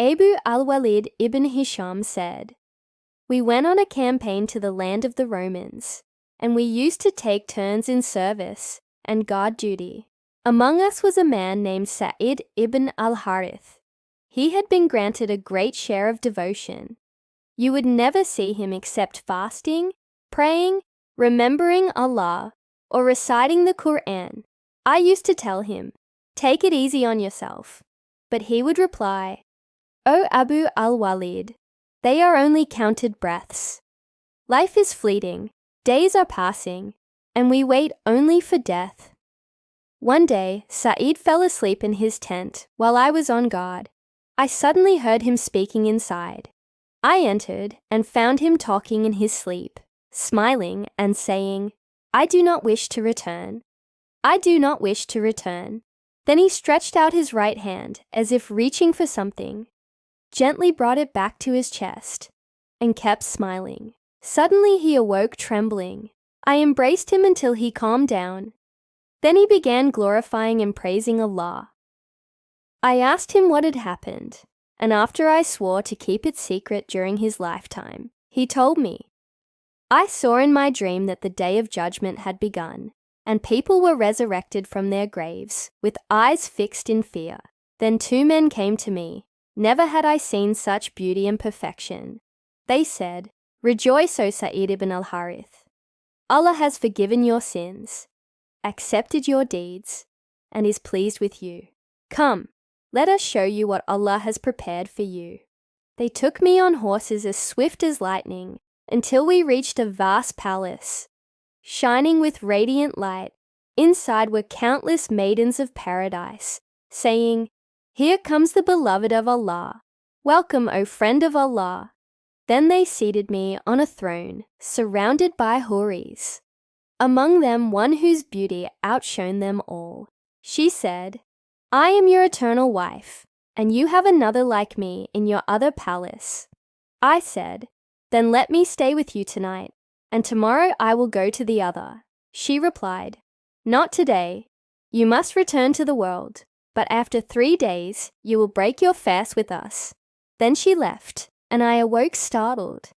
Abu al-Walid ibn Hisham said, "We went on a campaign to the land of the Romans, and we used to take turns in service and guard duty. Among us was a man named Sa'id ibn al-Harith. He had been granted a great share of devotion. You would never see him except fasting, praying, remembering Allah, or reciting the Quran. I used to tell him, 'Take it easy on yourself.' But he would reply, 'O Abu al-Walid, they are only counted breaths. Life is fleeting, days are passing, and we wait only for death.' One day, Sa'id fell asleep in his tent while I was on guard. I suddenly heard him speaking inside. I entered and found him talking in his sleep, smiling and saying, 'I do not wish to return. I do not wish to return.' Then he stretched out his right hand as if reaching for something, gently brought it back to his chest, and kept smiling. Suddenly he awoke trembling. I embraced him until he calmed down. Then he began glorifying and praising Allah. I asked him what had happened, and after I swore to keep it secret during his lifetime, he told me, 'I saw in my dream that the day of judgment had begun, and people were resurrected from their graves, with eyes fixed in fear. Then two men came to me. Never had I seen such beauty and perfection. They said, "Rejoice, O Sa'id ibn al-Harith. Allah has forgiven your sins, accepted your deeds, and is pleased with you. Come, let us show you what Allah has prepared for you." They took me on horses as swift as lightning until we reached a vast palace, shining with radiant light. Inside were countless maidens of paradise, saying, "Here comes the beloved of Allah. Welcome, O friend of Allah." Then they seated me on a throne, surrounded by houris. Among them one whose beauty outshone them all. She said, "I am your eternal wife, and you have another like me in your other palace." I said, "Then let me stay with you tonight, and tomorrow I will go to the other." She replied, "Not today. You must return to the world, but after 3 days you will break your fast with us." Then she left, and I awoke startled.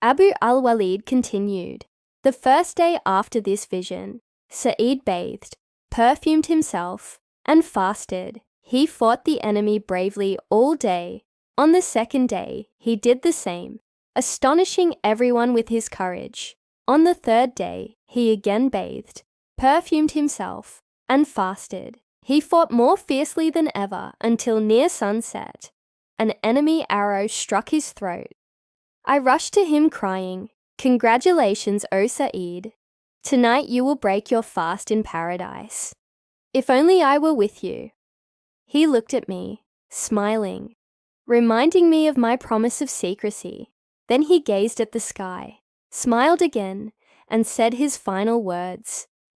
Abu al-Walid continued, "The first day after this vision, Sa'id bathed, perfumed himself, and fasted. He fought the enemy bravely all day. On the second day, he did the same, astonishing everyone with his courage. On the third day, he again bathed, perfumed himself, and fasted. He fought more fiercely than ever until near sunset. An enemy arrow struck his throat. I rushed to him crying, 'Congratulations, O Sa'id. Tonight you will break your fast in paradise. If only I were with you.' He looked at me, smiling, reminding me of my promise of secrecy. Then he gazed at the sky, smiled again, and said his final words,